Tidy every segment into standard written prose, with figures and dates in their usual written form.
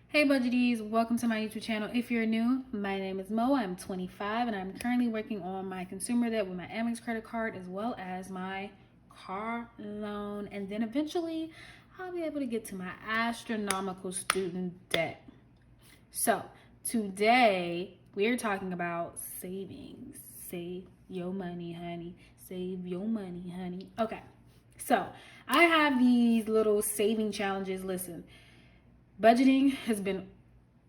Hey budgeties, welcome to my YouTube channel. If you're new, my name is Mo. I'm 25 and I'm currently working on my consumer debt with my Amex credit card as well as my car loan, and then eventually I'll be able to get to my astronomical student debt. So today we're talking about savings. Save your money, honey. Save your money, honey. Okay, so I have these little saving challenges. Listen, budgeting has been,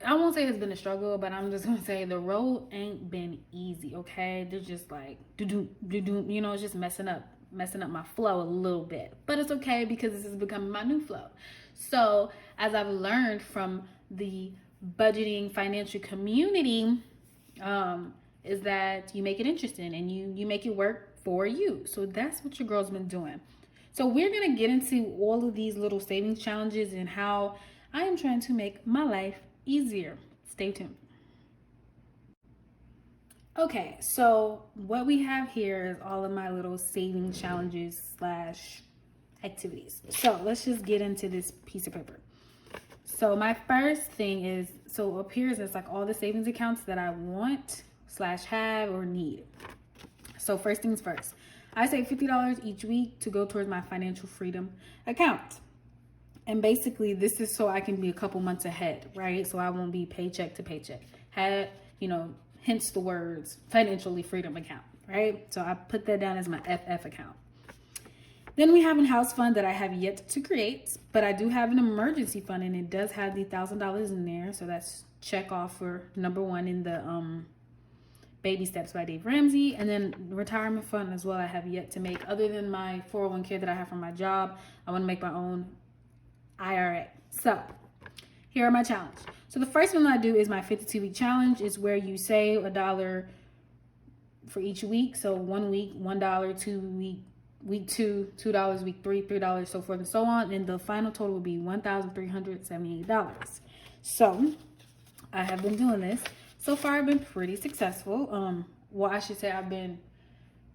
I won't say it's been a struggle, but I'm just gonna say the road ain't been easy. Okay, they're just like it's just messing up my flow a little bit, but it's okay because this is becoming my new flow. So as I've learned from the budgeting financial community, is that you make it interesting and you make it work for you. So that's what your girl's been doing. So we're gonna get into all of these little savings challenges and how I am trying to make my life easier. Stay tuned. Okay, so what we have here is all of my little saving challenges slash activities. So let's just get into this piece of paper. So my first thing is, so up here is it's like all the savings accounts that I want slash have or need. So first things first, I save $50 each week to go towards my financial freedom account. And basically this is so I can be a couple months ahead, right? So I won't be paycheck to paycheck. Hence the words financially freedom account, right? So I put that down as my FF account. Then we have a house fund that I have yet to create, but I do have an emergency fund and it does have the $1,000 in there. So that's check off for number one in the Baby Steps by Dave Ramsey. And then retirement fund as well I have yet to make. Other than my 401k that I have from my job, I want to make my own IRA. So here are my challenges. So the first one I do is my 52-week challenge. Is where you save $1 for each week. So 1 week, $1, week 2, $2, week 3, $3, so forth and so on. And the final total will be $1,378. So I have been doing this. So far I've been pretty successful. Well, I should say I've been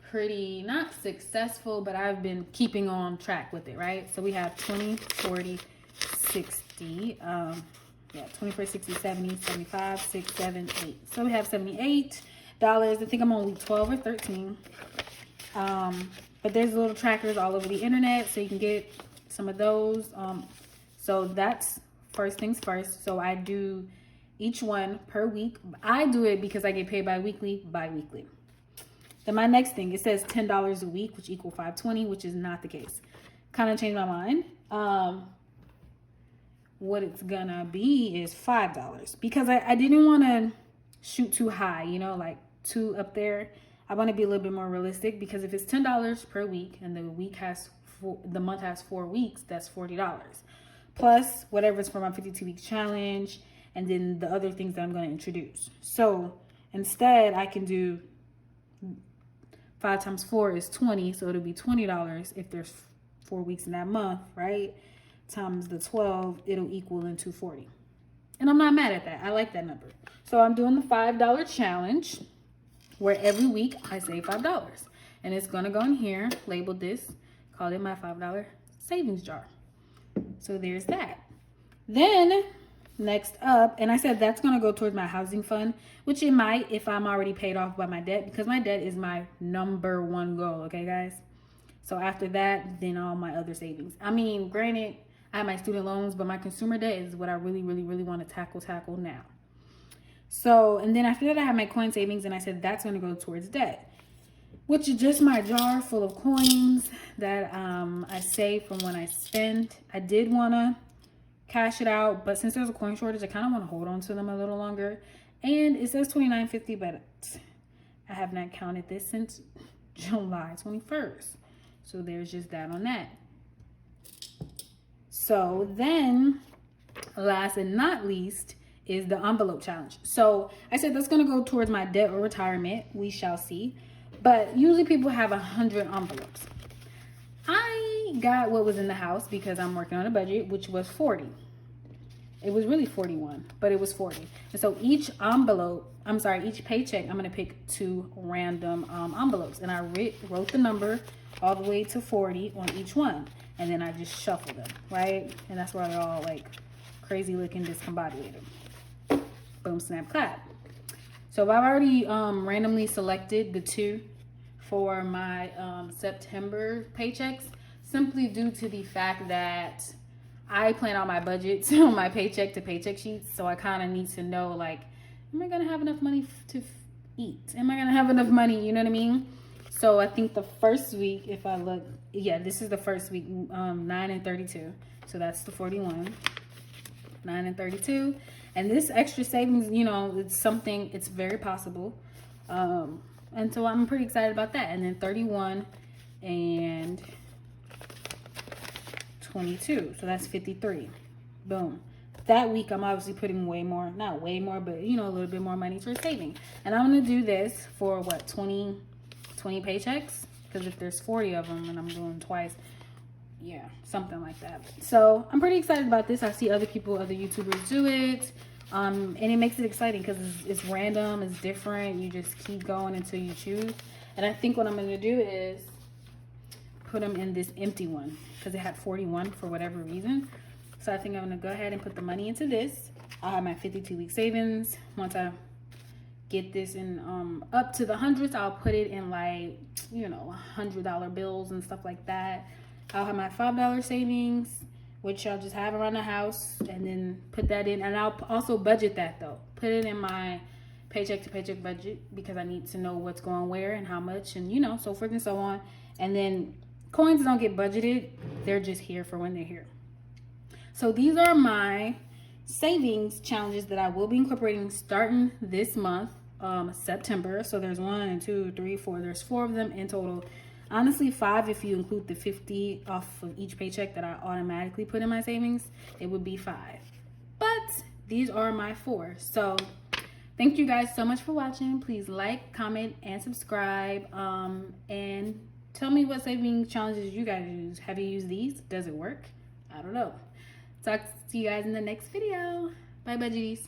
pretty, not successful, but I've been keeping on track with it, right? So we have 20, 40, 60, 24, 60, 70, 75, 6, 7, 8. So we have $78. I think I'm on week 12 or 13. But there's little trackers all over the internet, so you can get some of those. So that's first things first. So I do each one per week. I do it because I get paid bi-weekly. Then my next thing, it says $10 a week, which equals $520, which is not the case. Kind of changed my mind. What it's gonna be is $5 because I didn't want to shoot too high, like too up there. I want to be a little bit more realistic because if it's $10 per week and the month has 4 weeks, that's $40 plus whatever's for my 52-week challenge and then the other things that I'm going to introduce. So instead I can do 5 times 4 is 20, so it'll be $20 if there's 4 weeks in that month, right? Times the 12, it'll equal into 40. And I'm not mad at that. I like that number. So I'm doing the $5 challenge where every week I save $5. And it's going to go in here, label this, call it my $5 savings jar. So there's that. Then next up, and I said that's going to go towards my housing fund, which it might if I'm already paid off by my debt, because my debt is my number one goal, okay guys? So after that, then all my other savings. I mean, granted, I have my student loans, but my consumer debt is what I really want to tackle now. So, and then after that, I have my coin savings, and I said that's going to go towards debt, which is just my jar full of coins that I save from when I spend. I did want to cash it out, but since there's a coin shortage, I kind of want to hold on to them a little longer. And it says $29.50, but I have not counted this since July 21st. So there's just that on that. So then, last and not least, is the envelope challenge. So I said that's going to go towards my debt or retirement. We shall see. But usually people have 100 envelopes. I got what was in the house because I'm working on a budget, which was 40. It was really 41, but it was 40. And so each paycheck, I'm going to pick 2 random envelopes. And I wrote the number all the way to 40 on each one. and then I just shuffle them, right? And that's why they're all like crazy looking discombobulated. Boom, snap, clap. So I've already randomly selected the 2 for my September paychecks, simply due to the fact that I plan out my budgets on my paycheck to paycheck sheets. So I kind of need to know, like, am I going to have enough money to eat? Am I going to have enough money? You know what I mean? So I think the first week, if I look, yeah, this is the first week, 9 and 32. So that's the 41, 9 and 32. And this extra savings, you know, it's something, it's very possible. And so I'm pretty excited about that. And then 31 and 22. So that's 53. Boom. That week, I'm obviously putting way more, not way more, but, you know, a little bit more money for saving. And I'm going to do this for what, 20 paychecks? Because if there's 40 of them and I'm doing twice, yeah, something like that. So I'm pretty excited about this. I see other people, other YouTubers do it. And it makes it exciting because it's random, it's different. You just keep going until you choose. And I think what I'm going to do is put them in this empty one because it had 41 for whatever reason. So I think I'm going to go ahead and put the money into this. I'll have my 52-week savings. Once I get this in up to the hundreds, I'll put it in, like, you know, $100 bills and stuff like that. I'll have my $5 savings, which I'll just have around the house, and then put that in. And I'll also budget that, though. Put it in my paycheck to paycheck budget because I need to know what's going where and how much, and, you know, so forth and so on. And then coins don't get budgeted. They're just here for when they're here. So these are my savings challenges that I will be incorporating starting this month, September. So there's 1, 2, 3, 4. There's 4 of them in total. Honestly, 5 if you include the 50 off of each paycheck that I automatically put in my savings. It would be 5. But these are my 4. So thank you guys so much for watching. Please like, comment, and subscribe. And tell me what saving challenges you guys use. Have you used these? Does it work? I don't know. Talk to you guys in the next video. Bye, budgies.